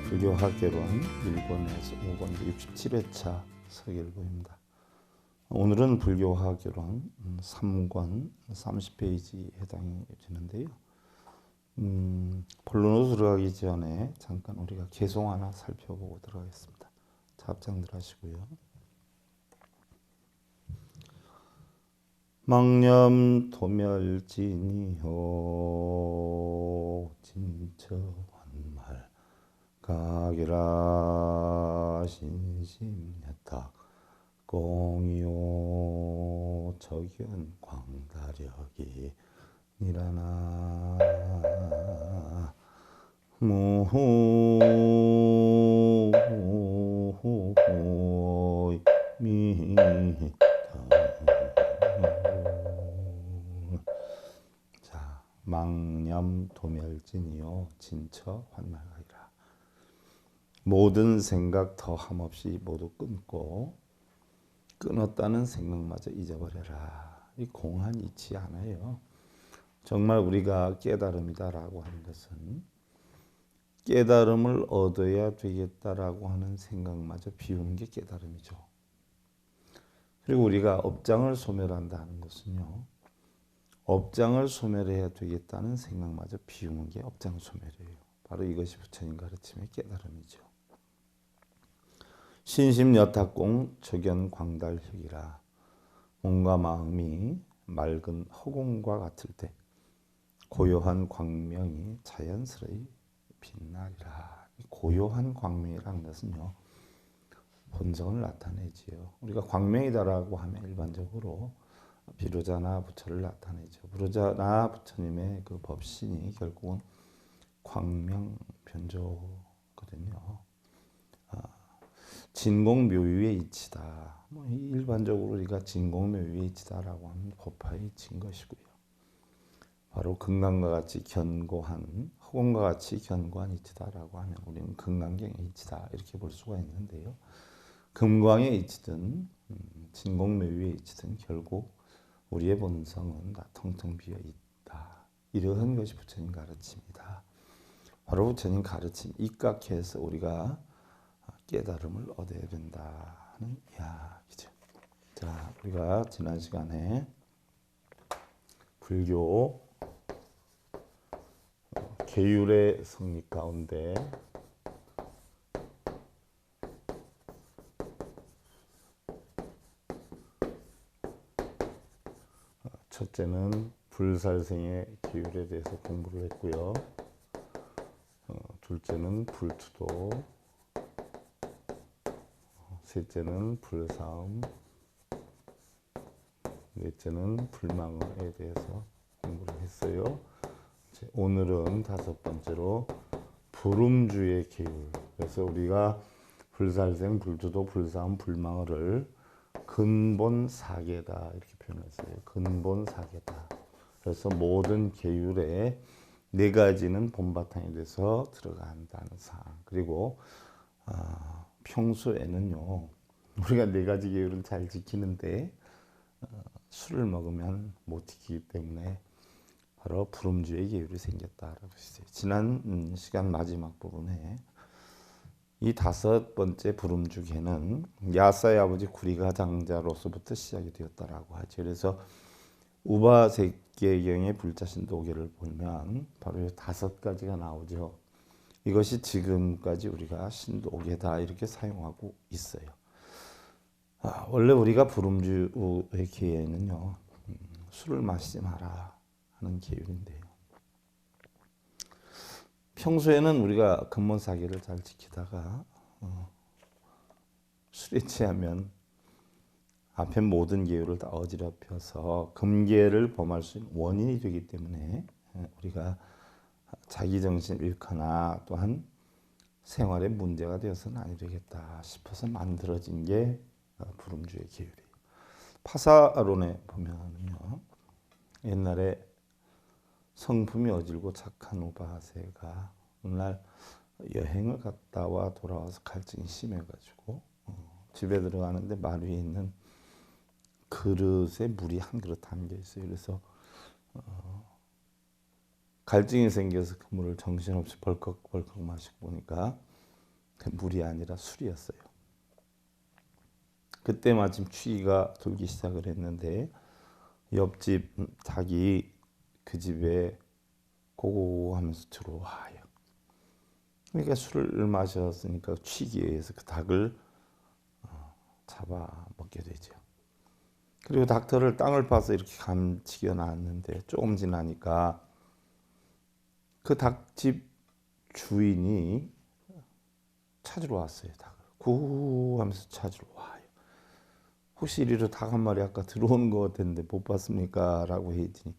불교학개론 일본에서 5권제 67회차 서결부입니다. 오늘은 불교학개론 3권 30페이지에 해당이 되는데요. 본론으로 들어가기 전에 잠깐 우리가 개송 하나 살펴보고 들어가겠습니다. 합장들 하시고요. 망념 도멸진이요 진처환말 가기라 신심야탁 공이요 적연 광다력이 니라나 무미 자, 망념 도멸진이요 진처 환말가이라. 모든 생각 더함없이 모두 끊고 끊었다는 생각마저 잊어버려라. 이 공한 이치 하나예요. 정말 우리가 깨달음이다라고 하는 것은 깨달음을 얻어야 되겠다라고 하는 생각마저 비우는 게 깨달음이죠. 그리고 우리가 업장을 소멸한다는 것은요, 업장을 소멸해야 되겠다는 생각마저 비우는 게 업장 소멸이에요. 바로 이것이 부처님 가르침의 깨달음이죠. 신심여탁공 적연광달혁이라. 몸과 마음이 맑은 허공과 같을 때 고요한 광명이 자연스레 빛나리라. 고요한 광명이라는 것은요, 본성을 나타내지요. 우리가 광명이다라고 하면 일반적으로 비로자나 부처를 나타내죠. 비로자나 부처님의 그 법신이 결국은 광명 변조거든요. 진공묘유의 이치다. 일반적으로 우리가 진공묘유의 이치다라고 하는 법화의 진 것이고요. 바로 금강과 같이 견고한, 허공과 같이 견고한 이치다라고 하면 우리는 금강경의 이치다 이렇게 볼 수가 있는데요. 금광의 이치든 진공묘유의 이치든 결국 우리의 본성은 다 텅텅 비어 있다. 이러한 것이 부처님 가르침이다. 바로 부처님 가르침 입각해서 우리가 깨달음을 얻어야 된다는 이야기죠. 자, 우리가 지난 시간에 불교 계율의 성립 가운데 첫째는 불살생의 계율에 대해서 공부를 했고요. 둘째는 불투도, 셋째는 불사음, 넷째는 불망어에 대해서 공부를 했어요. 오늘은 다섯 번째로 불음주의 계율. 그래서 우리가 불살생, 불투도, 불사음, 불망어를 근본 사계다 이렇게 표현했어요. 근본 사계다. 그래서 모든 계율의 네 가지는 본바탕이 돼서 들어간다는 사항. 그리고 평소에는요, 우리가 네 가지 계율을 잘 지키는데 술을 먹으면 못 지키기 때문에 바로 불음주의 계율이 생겼다라고 했어요. 지난 시간 마지막 부분에 이 다섯 번째 불음주계는 야사의 아버지 구리가 장자로서부터 시작이 되었다라고 하죠. 그래서 우바색계경의 불자신도계를 보면 바로 이 다섯 가지가 나오죠. 이것이 지금까지 우리가 신도계다 이렇게 사용하고 있어요. 원래 우리가 불음주의 계에는요, 술을 마시지 마라 하는 계율인데요. 평소에는 우리가 근본사계를 잘 지키다가 술에 취하면 앞에 모든 계율을 다 어지럽혀서 금계를 범할 수 있는 원인이 되기 때문에 우리가 자기 정신을 잃거나 또한 생활에 문제가 되어서는 안 되겠다 싶어서 만들어진 게 불음주의 계율이에요. 파사론에 보면요, 옛날에 성품이 어질고 착한 우바세가 어느 날 여행을 갔다 와 돌아와서 갈증이 심해가지고 집에 들어가는데 말 위에 있는 그릇에 물이 한 그릇 담겨 있어요. 그래서 갈증이 생겨서 그 물을 정신없이 벌컥벌컥 마시고 보니까 물이 아니라 술이었어요. 그때 마침 취기가 돌기 시작을 했는데 옆집 닭이 그 집에 고고하면서 들어와요. 그러니까 술을 마셨으니까 취기에 의해서 그 닭을 잡아 먹게 되죠. 그리고 닭털을 땅을 파서 이렇게 감치겨 놨는데 조금 지나니까 그 닭집 주인이 찾으러 왔어요. 닭을 구하면서 찾으러 와요. 혹시 이리로 닭 한 마리 아까 들어온 것 같은데 못 봤습니까? 라고 했더니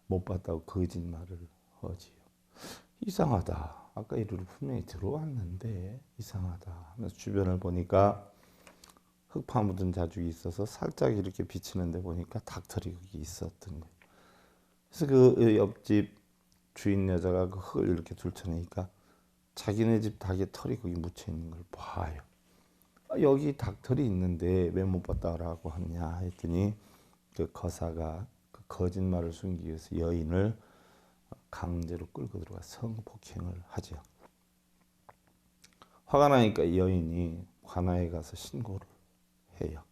못 봤다고 거짓말을 하지요. 이상하다. 아까 이리로 분명히 들어왔는데 이상하다 하면서 주변을 보니까 흙 파묻은 자죽이 있어서 살짝 이렇게 비치는데 보니까 닭털이 거기 있었던 거예요. 그래서 그 옆집 주인 여자가 그 흙을 이렇게 둘쳐내니까 자기네 집 닭에 털이 거기 묻혀 있는 걸 봐요. 여기 닭털이 있는데 왜 못 봤다라고 하냐 했더니 그 거사가 그 거짓말을 숨기기 위해서 여인을 강제로 끌고 들어가 성폭행을 하죠. 화가 나니까 여인이 관아에 가서 신고를 해요.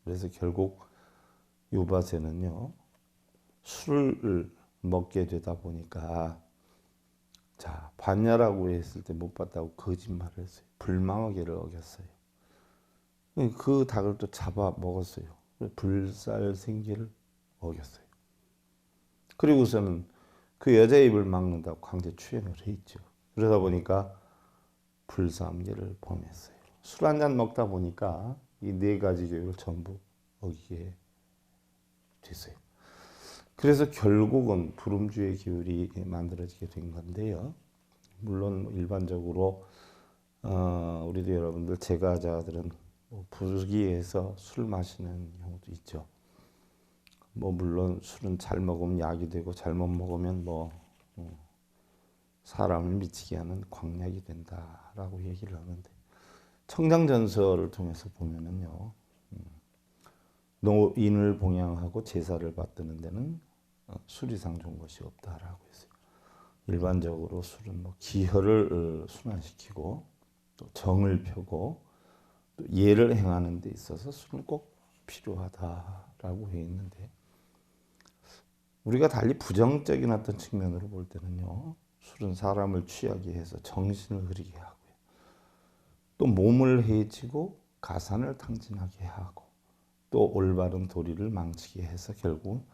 그래서 결국 요바세는요 술을 먹게 되다 보니까 자 봤냐라고 했을 때 못 봤다고 거짓말을 했어요. 불망하게를 어겼어요. 그 닭을 또 잡아 먹었어요. 불살생계를 어겼어요. 그리고서는 그 여자의 입을 막는다고 강제 추행을 했죠. 그러다 보니까 불사함계를 범했어요. 술 한잔 먹다 보니까 이 네 가지 교육을 전부 어기게 됐어요. 그래서 결국은 불음주의 계율이 만들어지게 된 건데요. 물론 일반적으로 우리도 여러분들 제가자들은 부기해서 술 마시는 경우도 있죠. 물론 술은 잘 먹으면 약이 되고 잘못 먹으면 사람을 미치게 하는 광약이 된다라고 얘기를 하는데 청장전설을 통해서 보면은요 노인을 봉양하고 제사를 받드는 데는 술 이상 좋은 것이 없다라고 했어요. 일반적으로 술은 기혈을 순환시키고 또 정을 펴고 또 예를 행하는 데 있어서 술은 꼭 필요하다라고 해 있는데 우리가 달리 부정적인 어떤 측면으로 볼 때는요 술은 사람을 취하게 해서 정신을 흐리게 하고요 또 몸을 해치고 가산을 탕진하게 하고 또 올바른 도리를 망치게 해서 결국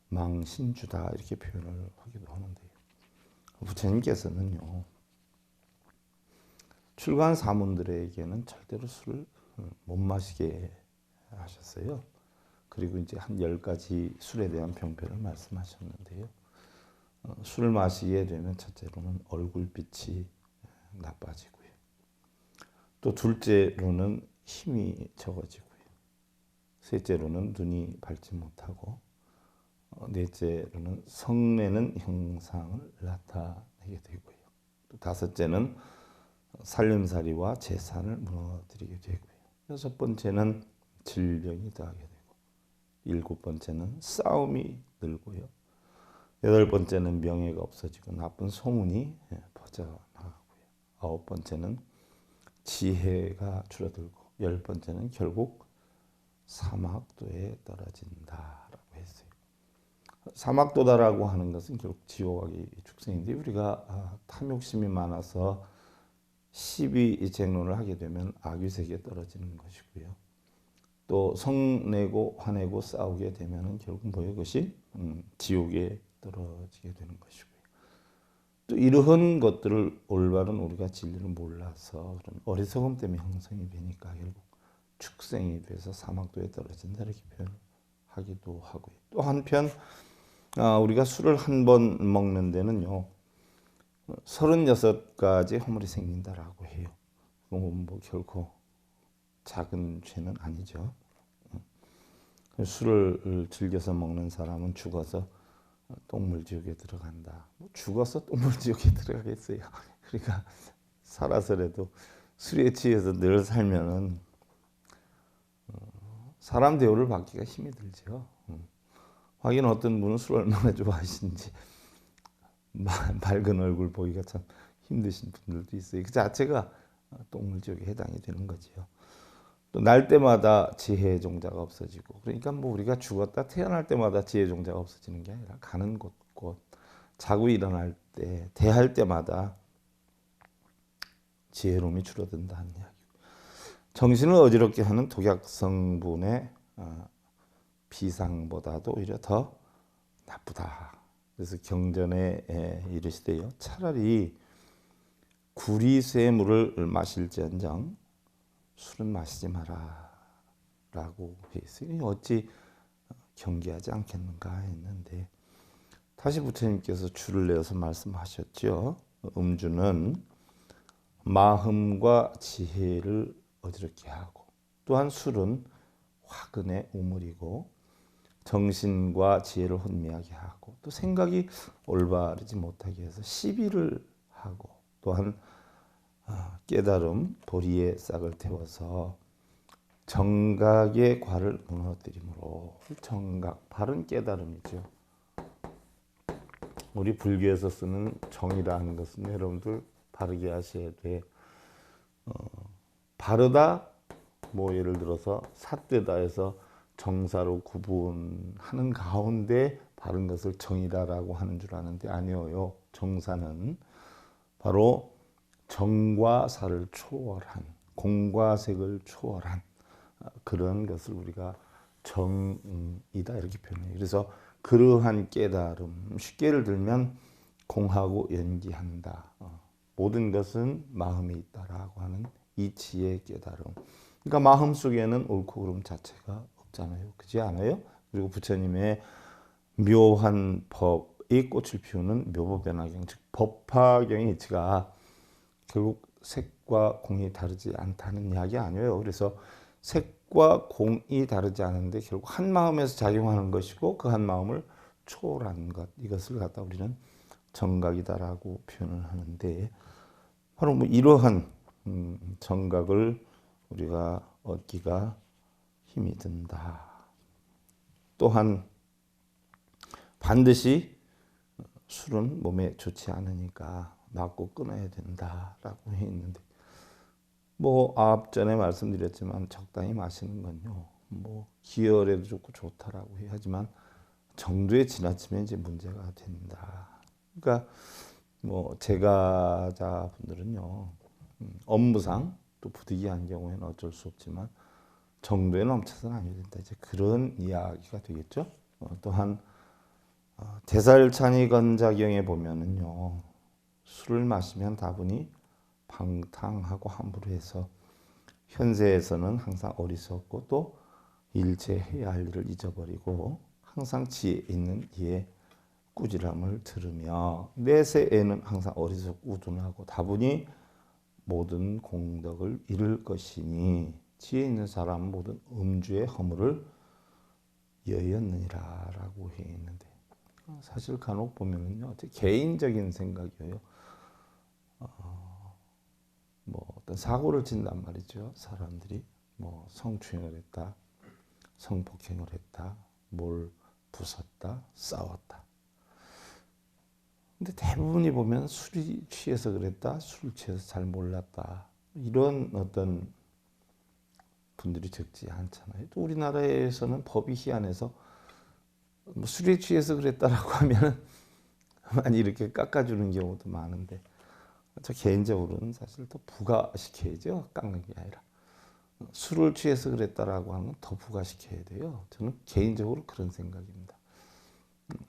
망신주다 이렇게 표현을 하기도 하는데요. 부처님께서는요 출가한 사문들에게는 절대로 술을 못 마시게 하셨어요. 그리고 이제 한 10가지 술에 대한 병폐를 말씀하셨는데요. 술을 마시게 되면 첫째로는 얼굴빛이 나빠지고요. 또 둘째로는 힘이 적어지고요. 셋째로는 눈이 밝지 못하고 넷째로는 성내는 형상을 나타내게 되고요. 또 다섯째는 살림살이와 재산을 무너뜨리게 되고요. 여섯 번째는 질병이 더하게 되고 일곱 번째는 싸움이 늘고요. 여덟 번째는 명예가 없어지고 나쁜 소문이 퍼져나가고요. 아홉 번째는 지혜가 줄어들고 열 번째는 결국 사막도에 떨어진다라고 했어요. 사막도다라고 하는 것은 결국 지옥의 축생인데 우리가 탐욕심이 많아서 시비쟁론을 하게 되면 악유세계에 떨어지는 것이고요. 또 성내고 화내고 싸우게 되면 결국 뭐예요? 그것이 지옥에 떨어지게 되는 것이고요. 또 이러한 것들을 올바른 우리가 진리를 몰라서 그런 어리석음 때문에 형성이 되니까 결국 축생이 돼서 사막도에 떨어진다 이렇게 표현하기도 하고요. 또 한편 우리가 술을 한 번 먹는 데는요 36가지 허물이 생긴다라고 해요. 결코 작은 죄는 아니죠. 술을 즐겨서 먹는 사람은 죽어서 똥물지옥에 들어간다. 죽어서 똥물지옥에 들어가겠어요. 그러니까 살아서라도 술에 취해서 늘 살면은 사람 대우를 받기가 힘이 들죠. 하긴 어떤 분은 술 얼마나 좋아하시는지 밝은 얼굴 보기가 참 힘드신 분들도 있어요. 그 자체가 동물지옥에 해당이 되는 거지요. 또 날 때마다 지혜의 종자가 없어지고, 그러니까 뭐 우리가 죽었다 태어날 때마다 지혜의 종자가 없어지는 게 아니라 가는 곳곳 자고 일어날 때 대할 때마다 지혜로움이 줄어든다는 이야기. 정신을 어지럽게 하는 독약 성분의 비상보다도 오히려 더 나쁘다. 그래서 경전에 이르시되요, 차라리 구리쇠물을 마실지언정 술은 마시지 마라 라고 했어요. 어찌 경계하지 않겠는가 했는데, 다시 부처님께서 줄을 내어서 말씀하셨죠. 음주는 마음과 지혜를 어지럽게 하고, 또한 술은 화근의 우물이고 정신과 지혜를 혼미하게 하고, 또 생각이 올바르지 못하게 해서 시비를 하고, 또한 깨달음 보리의 싹을 태워서 정각의 과를 무너뜨리므로, 정각 바른 깨달음이죠. 우리 불교에서 쓰는 정이라는 것은 여러분들 바르게 하셔야 돼. 바르다, 뭐 예를 들어서 삿되다 해서 정사로 구분하는 가운데 바른 것을 정이다라고 하는 줄 아는데 아니에요. 정사는 바로 정과 사를 초월한, 공과 색을 초월한 그런 것을 우리가 정이다 이렇게 표현해요. 그래서 그러한 깨달음, 쉽게 예를 들면 공하고 연기한다. 모든 것은 마음에 있다라고 하는 이치의 깨달음. 그러니까 마음 속에는 옳고 그름 자체가 없잖아요. 그렇지 않아요? 그리고 부처님의 묘한 법이 꽃을 피우는 묘법변화경, 즉 법화경의 이치가 결국 색과 공이 다르지 않다는 이야기 아니에요. 그래서 색과 공이 다르지 않은데 결국 한 마음에서 작용하는 것이고, 그 한 마음을 초월한 것, 이것을 갖다 우리는 정각이다라고 표현을 하는데, 바로 뭐 이러한 정각을 우리가 얻기가 힘이 든다. 또한 반드시 술은 몸에 좋지 않으니까 맞고 끊어야 된다라고 해 있는데, 뭐 앞전에 말씀드렸지만 적당히 마시는 건요, 뭐 기혈에도 좋고 좋다라고 하지만 정도에 지나치면 이제 문제가 된다. 그러니까 뭐 제가자분들은요, 업무상 또 부득이한 경우에는 어쩔 수 없지만 정도에 넘쳐서는 아니어야 된다. 이제 그런 이야기가 되겠죠. 또한 대살찬이건자경에 보면은요, 술을 마시면 다분히 방탕하고 함부로 해서 현세에서는 항상 어리석고 또 일체 해야 할 일을 잊어버리고 항상 지혜 있는 이의 꾸지람을 들으며 내세에는 항상 어리석고 우둔하고 다분히 모든 공덕을 잃을 것이니 지혜 있는 사람은 모든 음주의 허물을 여였느니라라고 해 있는데, 사실 간혹 보면은요, 제 개인적인 생각이에요. 뭐 어떤 사고를 친단 말이죠. 사람들이 뭐 성추행을 했다, 성폭행을 했다, 뭘 부쉈다, 싸웠다. 근데 대부분이 보면 술이 취해서 그랬다, 술 취해서 잘 몰랐다, 이런 어떤 분들이 적지 않잖아요. 또 우리나라에서는 법이 희한해서 뭐 술에 취해서 그랬다라고 하면 많이 이렇게 깎아주는 경우도 많은데, 저 개인적으로는 사실 더 부과시켜야죠. 깎는 게 아니라 술을 취해서 그랬다라고 하면 더 부과시켜야 돼요. 저는 개인적으로 그런 생각입니다.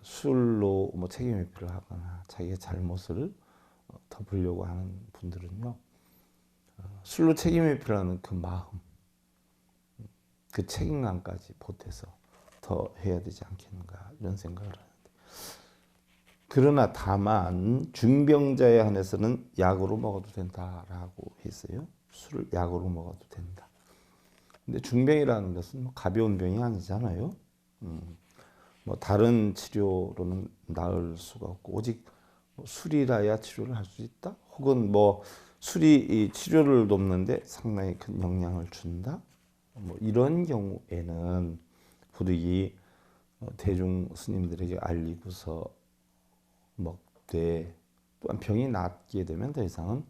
술로 뭐 책임 회피를 하거나 자기의 잘못을 덮으려고 하는 분들은요, 술로 책임 회피를 하는 그 마음, 그 책임감까지 보태서 더 해야 되지 않겠는가 이런 생각을 하는데, 그러나 다만 중병자에 한해서는 약으로 먹어도 된다라고 했어요. 술을 약으로 먹어도 된다. 근데 중병이라는 것은 뭐 가벼운 병이 아니잖아요. 뭐 다른 치료로는 나을 수가 없고 오직 술이라야 치료를 할 수 있다. 혹은 뭐 술이 이 치료를 돕는데 상당히 큰 영향을 준다. 뭐 이런 경우에는 부득이 대중 스님들에게 알리고서 먹되 또한 병이 낫게 되면 더 이상은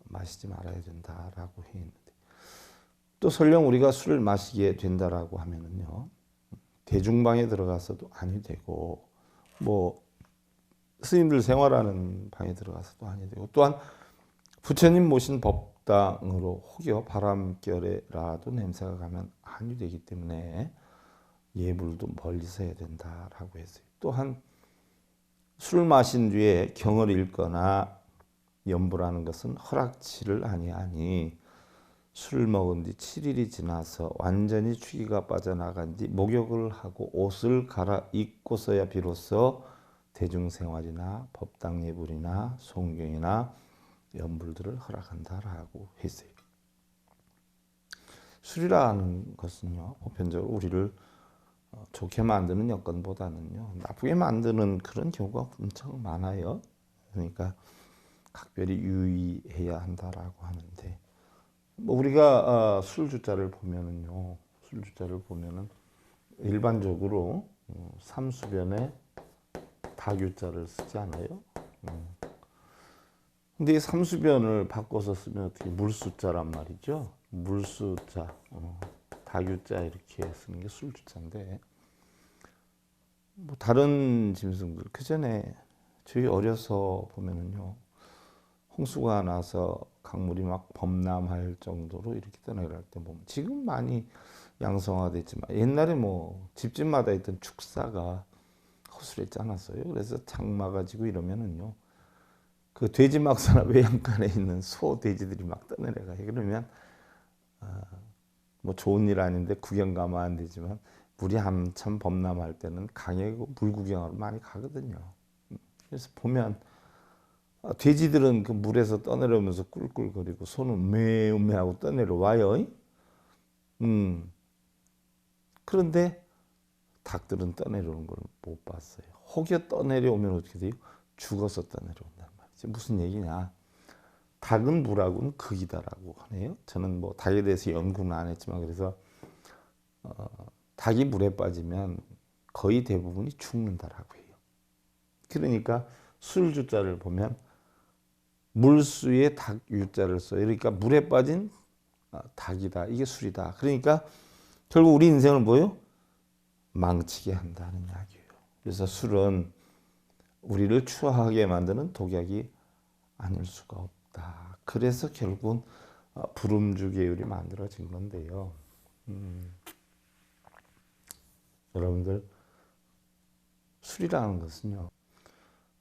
마시지 말아야 된다라고 해 있는데, 또 설령 우리가 술을 마시게 된다라고 하면은요, 대중방에 들어가서도 아니 되고, 뭐 스님들 생활하는 방에 들어가서도 아니 되고, 또한 부처님 모신 법당으로 혹여 바람결에라도 냄새가 가면 아니 되기 때문에 예불도 멀리서 해야 된다라고 했어요. 또한 술 마신 뒤에 경을 읽거나 연불하는 것은 허락치를 아니하니, 술을 먹은 뒤 7일이 지나서 완전히 취기가 빠져나간 뒤 목욕을 하고 옷을 갈아입고서야 비로소 대중생활이나 법당 예불이나 송경이나 연불들을 허락한다라고 했어요. 술이라는 것은요, 보편적으로 우리를 좋게 만드는 여건보다는요, 나쁘게 만드는 그런 경우가 엄청 많아요. 그러니까 각별히 유의해야 한다라고 하는데, 뭐 우리가 술주자를 보면은요, 술주자를 보면은 일반적으로 삼수변에 다규자를 쓰지 않아요? 근데 이 삼수변을 바꿔서 쓰면 어떻게 물수자란 말이죠? 물수자, 다규자 이렇게 쓰는 게 술주자인데, 뭐 다른 짐승들 그 전에 저희 어려서 보면은요, 홍수가 나서 강물이 막 범람할 정도로 이렇게 떠내려갈 때 보면, 지금 많이 양성화됐지만 옛날에 뭐 집집마다 있던 축사가 허술했지 않았어요? 그래서 장마 가지고 이러면은요, 그 돼지 막사나 외양간에 있는 소 돼지들이 막 떠내려가요. 그러면 뭐 좋은 일 아닌데 구경 가면 안 되지만, 물이 한참 범람할 때는 강에 물 구경하러 많이 가거든요. 그래서 보면 돼지들은 그 물에서 떠내려오면서 꿀꿀거리고 소는 매우매하고 떠내려와요. 그런데 닭들은 떠내려오는 걸 못 봤어요. 혹여 떠내려오면 어떻게 돼요? 죽어서 떠내려온단 말이죠. 무슨 얘기냐? 닭은 물하고는 극이다라고 하네요. 저는 뭐 닭에 대해서 연구는 안 했지만, 그래서 닭이 물에 빠지면 거의 대부분이 죽는다라고 해요. 그러니까 술주자를 보면 물수에 닭유자를 써요. 그러니까 물에 빠진 닭이다. 이게 술이다. 그러니까 결국 우리 인생을 뭐요? 망치게 한다는 이야기예요. 그래서 술은 우리를 추하게 만드는 독약이 아닐 수가 없다. 그래서 결국은 불음주 계율이 만들어진 건데요. 여러분들, 술이라는 것은요,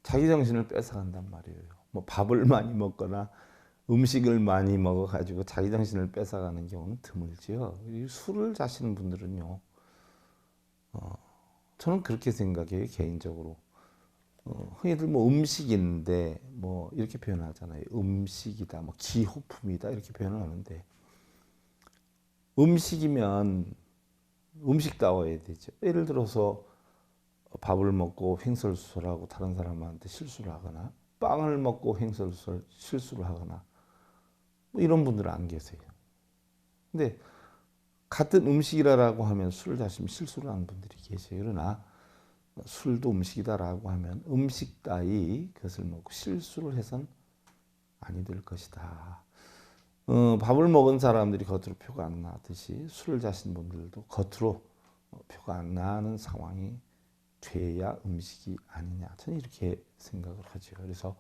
자기 정신을 뺏어간단 말이에요. 뭐 밥을 많이 먹거나 음식을 많이 먹어가지고 자기 정신을 뺏어가는 경우는 드물지요. 이 술을 자시는 분들은요, 저는 그렇게 생각해요, 개인적으로. 흔히들 뭐 음식인데 뭐 이렇게 표현하잖아요. 음식이다, 뭐 기호품이다 이렇게 표현을 하는데, 음식이면 음식다워야 되죠. 예를 들어서 밥을 먹고 횡설수설하고 다른 사람한테 실수를 하거나, 빵을 먹고 횡설수설 실수를 하거나, 뭐 이런 분들은 안 계세요. 근데 같은 음식이라고 하면 술을 자시면 실수를 하는 분들이 계세요. 그러나 술도 음식이다라고 하면 음식 따위 그것을 먹고 실수를 해선 아니 될 것이다. 밥을 먹은 사람들이 겉으로 표가 안 나듯이 술을 자신 분들도 겉으로 표가 안 나는 상황이 돼야 음식이 아니냐, 저는 이렇게 생각을 하죠. 그래서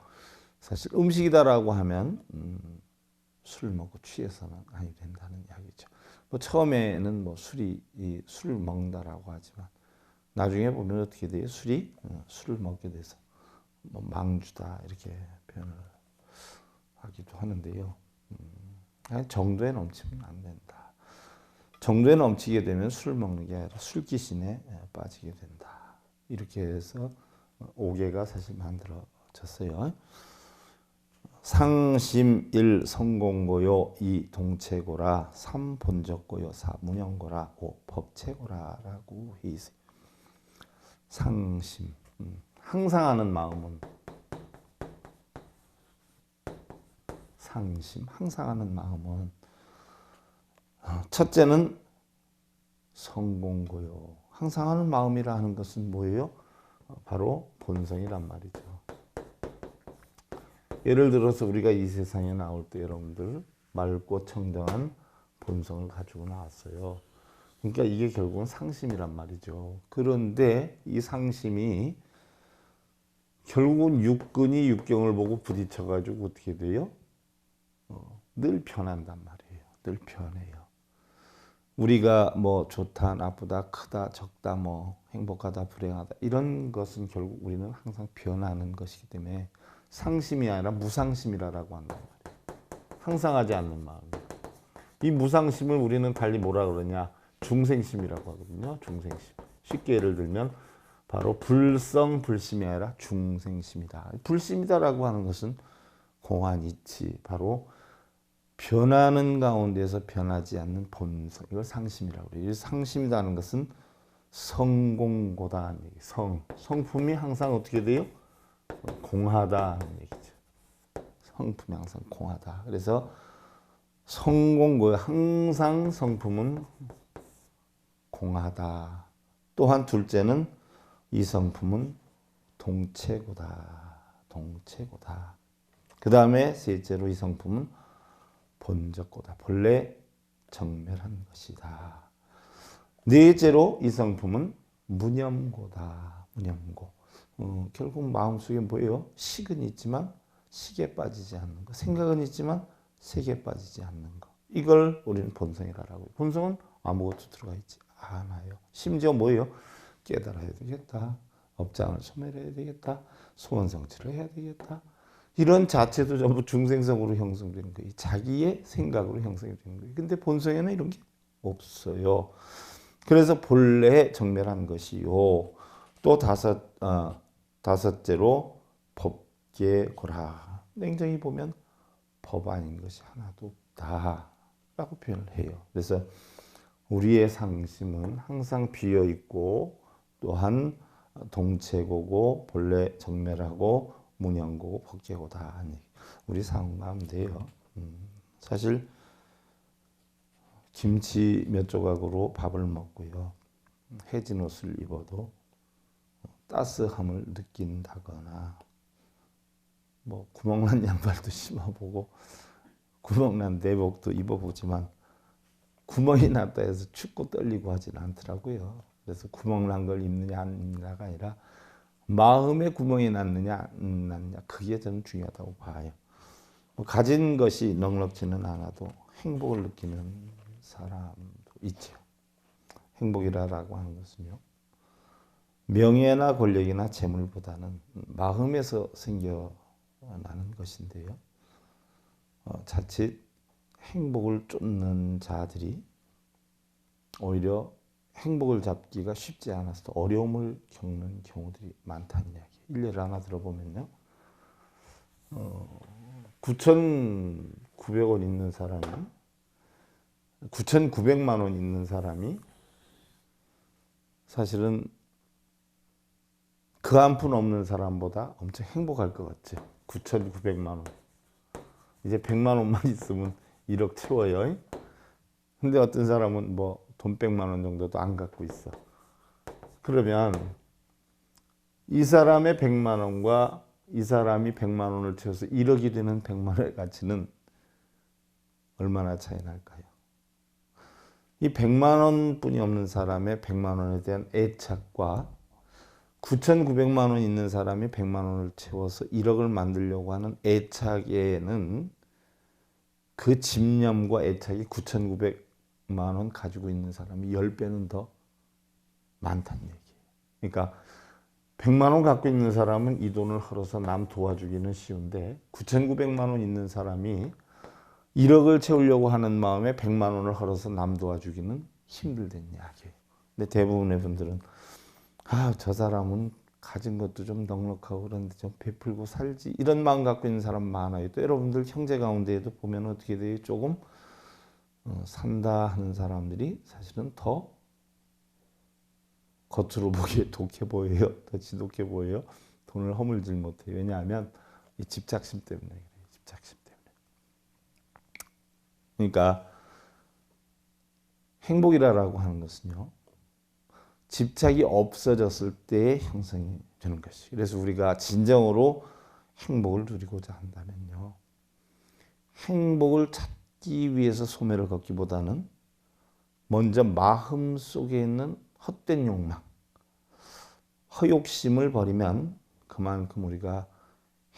사실 음식이다라고 하면 술을 먹고 취해서는 아니 된다는 이야기죠. 뭐 처음에는 뭐 술을 먹는다라고 하지만 나중에 보면 어떻게 돼요? 술을 먹게 돼서 뭐 망주다 이렇게 표현을 하기도 하는데요. 정도에 넘치면 안 된다. 정도에 넘치게 되면 술 먹는 게 아니라 술귀신에 빠지게 된다. 이렇게 해서 오계가 사실 만들어졌어요. 상심 1 성공고요 2 동체고라 3 본적고요 4 문영고라 5 법체고라라고 해 있어요. 상심, 항상 하는 마음은, 상심, 항상 하는 마음은, 첫째는 성공고요. 항상 하는 마음이라 하는 것은 뭐예요? 바로 본성이란 말이죠. 예를 들어서 우리가 이 세상에 나올 때 여러분들 맑고 청정한 본성을 가지고 나왔어요. 그러니까 이게 결국은 상심이란 말이죠. 그런데 이 상심이 결국은 육근이 육경을 보고 부딪혀가지고 어떻게 돼요? 늘 변한단 말이에요. 늘 변해요. 우리가 뭐 좋다, 나쁘다, 크다, 적다, 뭐 행복하다, 불행하다 이런 것은 결국 우리는 항상 변하는 것이기 때문에 상심이 아니라 무상심이라고 한단 말이에요. 항상하지 않는 마음. 이 무상심을 우리는 달리 뭐라 그러냐? 중생심이라고 하거든요. 중생심. 쉽게 예를 들면 바로 불성 불심이 아니라 중생심이다. 불심이다라고 하는 것은 공안이치, 바로 변하는 가운데서 변하지 않는 본성, 이걸 상심이라고 그래요. 상심이라는 것은 성공고다는 얘기. 성품이 항상 어떻게 돼요? 공하다는 얘기죠. 성품이 항상 공하다. 그래서 성공고, 항상 성품은 공하다. 또한 둘째는 이 성품은 동체고다. 동체고다. 그 다음에 셋째로 이 성품은 본적고다. 본래 정멸한 것이다. 넷째로 이 성품은 무념고다. 무념고. 결국 마음속에 뭐예요? 식은 있지만 식에 빠지지 않는 것. 생각은 있지만 색에 빠지지 않는 것. 이걸 우리는 본성이라고 해요. 본성은 아무것도 들어가 있지 않아요. 심지어 뭐예요? 깨달아야 되겠다. 업장을 소멸해야 되겠다. 소원성취를 해야 되겠다. 이런 자체도 전부 중생성으로 형성되는 거예요. 자기의 생각으로 형성이 되는 거예요. 근데 본성에는 이런 게 없어요. 그래서 본래 정멸한 것이요. 또 다섯째로 법계고라. 냉정히 보면 법 아닌 것이 하나도 없다라고 표현을 해요. 그래서 우리의 상심은 항상 비어 있고 또한 동체고고 본래 정멸하고 무념고고 법계고다. 우리 상가운데요. 사실 김치 몇 조각으로 밥을 먹고요. 해진 옷을 입어도 따스함을 느낀다거나 뭐 구멍난 양말도 신어보고 구멍난 내복도 입어보지만 구멍이 났다 해서 춥고 떨리고 하진 않더라고요. 그래서 구멍난 걸 입느냐 안 입느냐가 아니라 마음에 구멍이 났느냐 안 났느냐, 그게 저는 중요하다고 봐요. 뭐 가진 것이 넉넉지는 않아도 행복을 느끼는 사람도 있죠. 행복이라고 하는 것은요, 명예나 권력이나 재물보다는 마음에서 생겨나는 것인데요. 자칫 행복을 쫓는 자들이 오히려 행복을 잡기가 쉽지 않아서 어려움을 겪는 경우들이 많다는 이야기. 일례를 하나 들어보면요. 9,900원 있는 사람이 9,900만 원 있는 사람이 사실은 그 한 푼 없는 사람보다 엄청 행복할 것 같죠. 9,900만 원. 이제 100만 원만 있으면 1억 채워요. 근데 어떤 사람은 뭐 돈 100만 원 정도도 안 갖고 있어. 그러면 이 사람의 100만 원과 이 사람이 100만 원을 채워서 1억이 되는 100만 원의 가치는 얼마나 차이 날까요? 이 100만 원뿐이 없는 사람의 100만 원에 대한 애착과 9,900만 원 있는 사람이 100만 원을 채워서 1억을 만들려고 하는 애착에는 그 집념과 애착이 9,900만 원 가지고 있는 사람이 10배는 더 많다는 얘기예요. 그러니까 100만 원 갖고 있는 사람은 이 돈을 헐어서 남 도와주기는 쉬운데 9,900만 원 있는 사람이 1억을 채우려고 하는 마음에 100만 원을 헐어서 남 도와주기는 힘들다는 이야기예요. 근데 대부분의 분들은 저 사람은 가진 것도 좀 넉넉하고 그런데 좀 베풀고 살지, 이런 마음 갖고 있는 사람 많아요. 또 여러분들 형제 가운데에도 보면 어떻게 돼요? 조금 산다 하는 사람들이 사실은 더 겉으로 보기에 독해 보여요. 더 지독해 보여요. 돈을 허물질 못해요. 왜냐하면 이 집착심 때문에 그래요. 집착심 때문에. 그러니까 행복이라고 하는 것은요, 집착이 없어졌을 때의 형성이 되는 것이. 그래서 우리가 진정으로 행복을 누리고자 한다면요, 행복을 찾기 위해서 소매를 걷기보다는 먼저 마음 속에 있는 헛된 욕망, 허욕심을 버리면 그만큼 우리가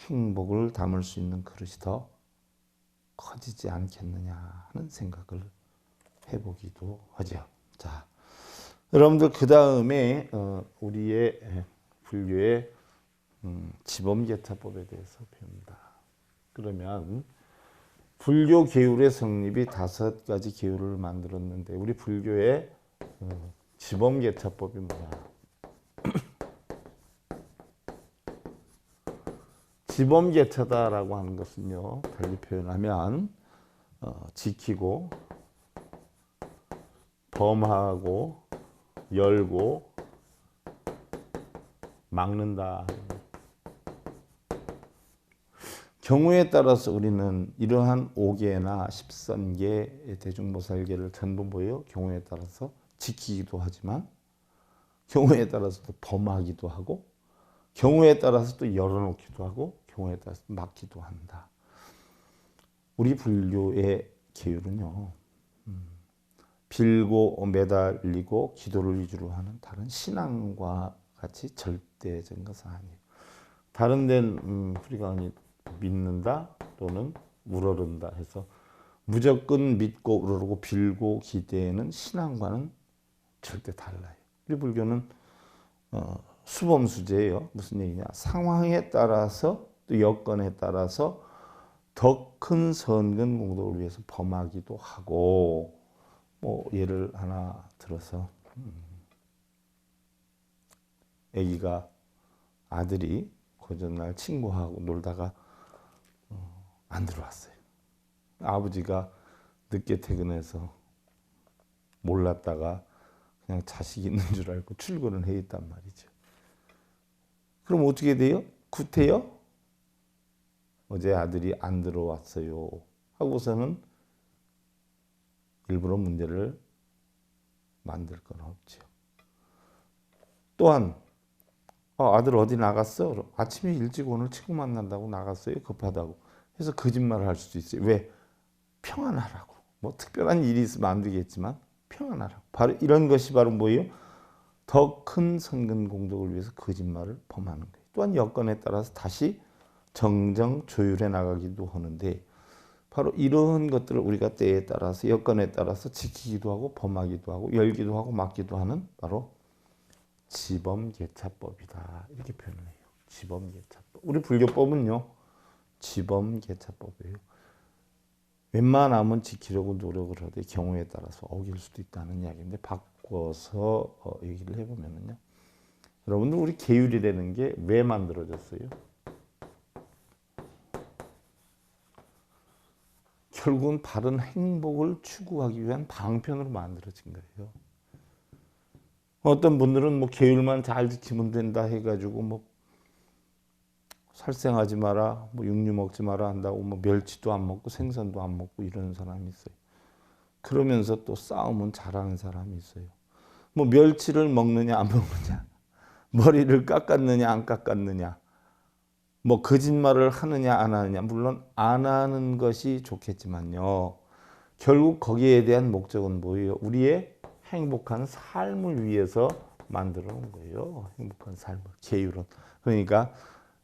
행복을 담을 수 있는 그릇이 더 커지지 않겠느냐 하는 생각을 해보기도 하죠. 자, 여러분들 그 다음에 우리의 불교의 지범계타법에 대해서 배웁니다. 그러면 불교 계율의 성립이 5가지 계율을 만들었는데 우리 불교의 지범계타법이 뭐냐? 지범계타다라고 하는 것은요, 달리 표현하면 지키고 범하고 열고 막는다. 경우에 따라서 우리는 이러한 5계나 13계 대중보살계를 전부 뭐예요? 경우에 따라서 지키기도 하지만 경우에 따라서 또 범하기도 하고 경우에 따라서 또 열어놓기도 하고 경우에 따라서 막기도 한다. 우리 불교의 계율은요, 빌고 매달리고 기도를 위주로 하는 다른 신앙과 같이 절대적인 것은 아니에요. 다른 데는 우리가 믿는다 또는 우러른다 해서 무조건 믿고 우러르고 빌고 기대는 신앙과는 절대 달라요. 우리 불교는 수범수제예요. 무슨 얘기냐? 상황에 따라서 또 여건에 따라서 더 큰 선근 공덕을 위해서 범하기도 하고, 뭐 예를 하나 들어서 아기가 아들이 고전날 친구하고 놀다가 안 들어왔어요. 아버지가 늦게 퇴근해서 몰랐다가 그냥 자식이 있는 줄 알고 출근을 해 있단 말이죠. 그럼 어떻게 돼요? 구태여? 어제 아들이 안 들어왔어요 하고서는 일부러 문제를 만들 건 없죠. 또한 아들 어디 나갔어? 아침에 일찍 오늘 친구 만난다고 나갔어요. 급하다고 해서 거짓말을 할 수도 있어요. 왜? 평안하라고. 뭐 특별한 일이 있으면 안 되겠지만 평안하라고. 바로 이런 것이 바로 뭐예요? 더 큰 선근 공덕을 위해서 거짓말을 범하는 거예요. 또한 여건에 따라서 다시 정정 조율해 나가기도 하는데 바로 이런 것들을 우리가 때에 따라서 여건에 따라서 지키기도 하고 범하기도 하고 열기도 하고 막기도 하는 바로 지범계차법이다. 이렇게 표현을 해요. 지범계차법. 우리 불교법은요, 지범계차법이에요. 웬만하면 지키려고 노력을 하되 경우에 따라서 어길 수도 있다는 이야기인데 바꿔서 얘기를 해보면요, 여러분들 우리 계율이라는 게 왜 만들어졌어요? 결국은 바른 행복을 추구하기 위한 방편으로 만들어진 거예요. 어떤 분들은 뭐 계율만 잘 지키면 된다 해가지고 뭐 살생하지 마라, 뭐 육류 먹지 마라 한다고 뭐 멸치도 안 먹고 생선도 안 먹고 이러는 사람이 있어요. 그러면서 또 싸움은 잘하는 사람이 있어요. 뭐 멸치를 먹느냐 안 먹느냐, 머리를 깎았느냐 안 깎았느냐, 뭐 거짓말을 하느냐 안 하느냐, 물론 안 하는 것이 좋겠지만요, 결국 거기에 대한 목적은 뭐예요? 우리의 행복한 삶을 위해서 만들어 놓은 거예요. 행복한 삶을, 계율은. 그러니까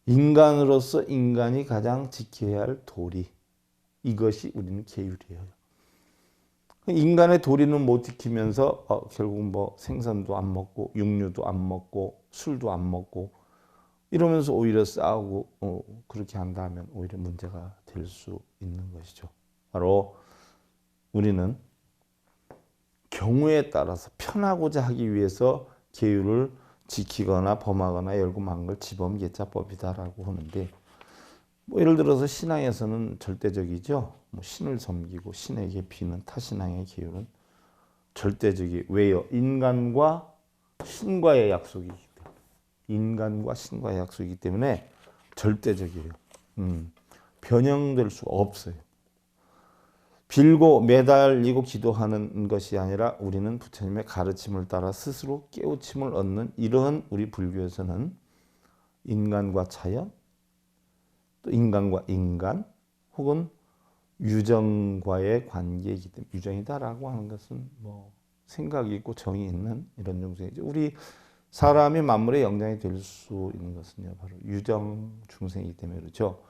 인간으로서 인간이 가장 지켜야 할 도리, 이것이 우리는 계율이에요. 인간의 도리는 못 지키면서 결국 뭐 생선도 안 먹고 육류도 안 먹고 술도 안 먹고 이러면서 오히려 싸우고 그렇게 한다면 오히려 문제가 될 수 있는 것이죠. 바로 우리는 경우에 따라서 편하고자 하기 위해서 계율을 지키거나 범하거나 열고 막는 걸 지범계차법이다라고 하는데, 뭐 예를 들어서 신앙에서는 절대적이죠. 뭐 신을 섬기고 신에게 비는 타신앙의 계율은 절대적이. 왜요? 인간과 신과의 약속이기 때문에. 인간과 신과의 약속이기 때문에 절대적이에요. 변형될 수가 없어요. 빌고 매달리고 기도하는 것이 아니라 우리는 부처님의 가르침을 따라 스스로 깨우침을 얻는 이러한 우리 불교에서는 인간과 자연, 또 인간과 인간 혹은 유정과의 관계이기 때문에 유정이다라고 하는 것은 뭐 생각이 있고 정이 있는 이런 중생이죠. 우리 사람이 만물의 영장이 될 수 있는 것은요 바로 유정 중생이기 때문에 그렇죠.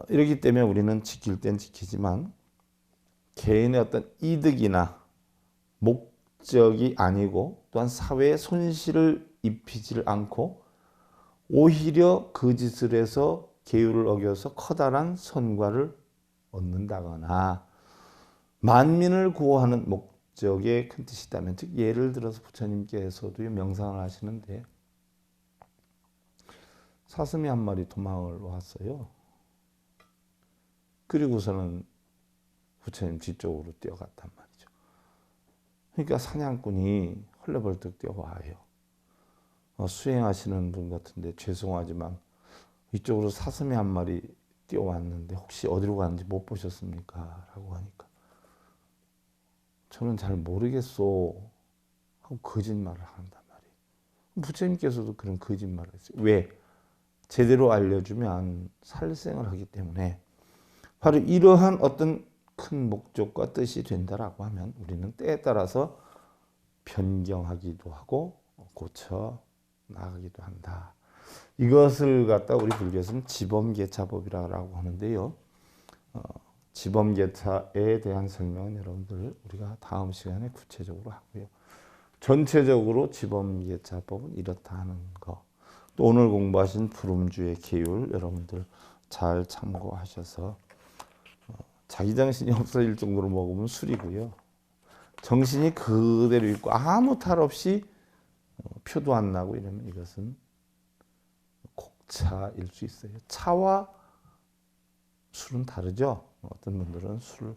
이렇기 때문에 우리는 지킬 땐 지키지만 개인의 어떤 이득이나 목적이 아니고 또한 사회에 손실을 입히지를 않고 오히려 그 짓을 해서 계율을 어겨서 커다란 선과를 얻는다거나 만민을 구호하는 목적에 큰 뜻이 있다면, 즉 예를 들어서 부처님께서도 명상을 하시는데 사슴이 한 마리 도망을 왔어요. 그리고서는 부처님 뒤쪽으로 뛰어갔단 말이죠. 그러니까 사냥꾼이 헐레벌떡 뛰어와요. 수행하시는 분 같은데 죄송하지만 이쪽으로 사슴이 한 마리 뛰어왔는데 혹시 어디로 가는지 못 보셨습니까? 라고 하니까 저는 잘 모르겠소 하고 거짓말을 한단 말이에요. 부처님께서도 그런 거짓말을 했어요. 왜? 제대로 알려주면 살생을 하기 때문에. 바로 이러한 어떤 큰 목적과 뜻이 된다라고 하면 우리는 때에 따라서 변경하기도 하고 고쳐 나가기도 한다. 이것을 갖다 우리 불교에서는 지범계차법이라고 하는데요. 지범계차에 대한 설명은 여러분들 우리가 다음 시간에 구체적으로 하고요. 전체적으로 지범계차법은 이렇다 하는 거. 또 오늘 공부하신 불음주의 계율 여러분들 잘 참고하셔서 자기 정신이 없어질 정도로 먹으면 술이고요. 정신이 그대로 있고 아무 탈 없이 표도 안 나고 이러면 이것은 곡차일 수 있어요. 차와 술은 다르죠. 어떤 분들은 술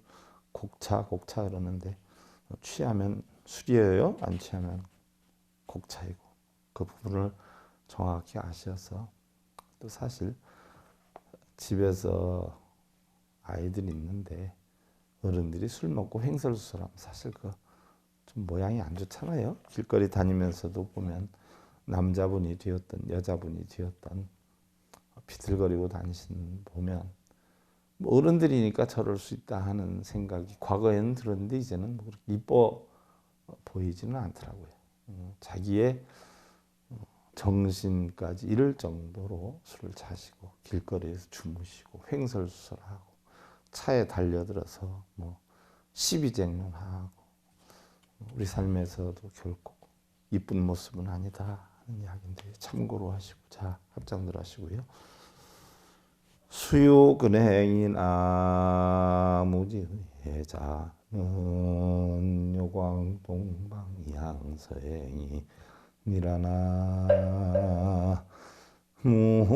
곡차 그러는데 취하면 술이에요. 안 취하면 곡차이고 그 부분을 정확히 아셔서 또 사실 집에서 아이들이 있는데 어른들이 술 먹고 횡설수설하면 사실 그 좀 모양이 안 좋잖아요. 길거리 다니면서도 보면 남자분이 되었던 여자분이 되었던 비틀거리고 다니시는 보면 뭐 어른들이니까 저럴 수 있다 하는 생각이 과거에는 들었는데 이제는 뭐 그렇게 이뻐 보이지는 않더라고요. 자기의 정신까지 잃을 정도로 술을 자시고 길거리에서 주무시고 횡설수설하고 차에 달려들어서 뭐 시비쟁론하고 우리 삶에서도 결코 이쁜 모습은 아니다 하는 이야기인데 참고로 하시고 자 합장들 하시고요. 수유근행인 아무지혜자는 요광동방양서행이 니라나 무호이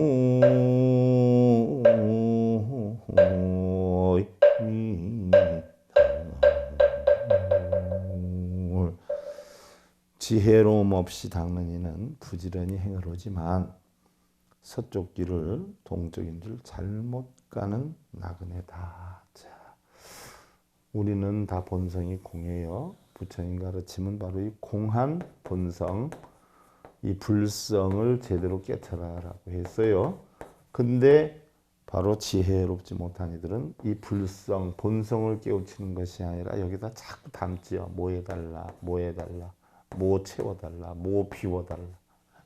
지혜로움 없이 닦는 이는 부지런히 행을 하지만 서쪽 길을 동쪽인 줄 잘못 가는 나그네다. 자, 우리는 다 본성이 공예요. 부처님 가르침은 바로 이 공한 본성, 이 불성을 제대로 깨트라라고 했어요. 근데 바로 지혜롭지 못한 이들은 이 불성, 본성을 깨우치는 것이 아니라 여기다 자꾸 담지요. 뭐 해달라, 뭐 해달라, 뭐 채워달라, 뭐 비워달라.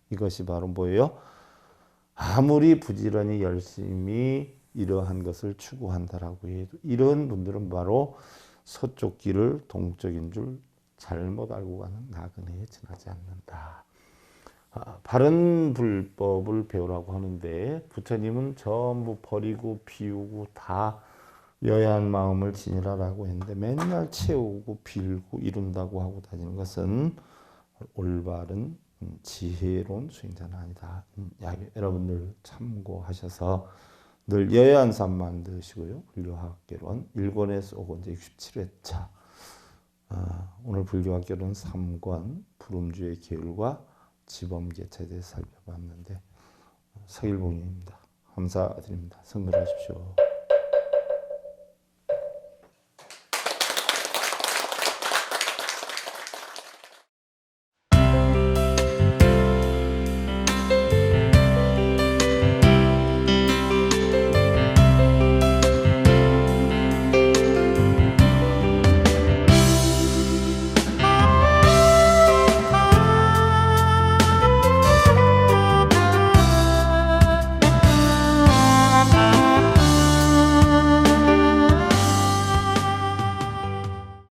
이것이 바로 뭐예요? 아무리 부지런히 열심히 이러한 것을 추구한다라고 해도 이런 분들은 바로 서쪽 길을 동쪽인 줄 잘못 알고 가는 나그네에 지나지 않는다. 바른 불법을 배우라고 하는데 부처님은 전부 버리고 비우고 다 여야한 마음을 지니라라고 했는데 맨날 채우고 빌고 이룬다고 하고 다니는 것은 올바른 지혜로운 수행자는 아니다. 여러분들 참고하셔서 늘 여야한 삶 만드시고요. 불교학개론 1권에서 5권 이제 67회차. 오늘 불교학개론 3권 불음주의 계율과 지범계차에 대해서 살펴봤는데 서일봉입니다. 감사드립니다. 성불하십시오.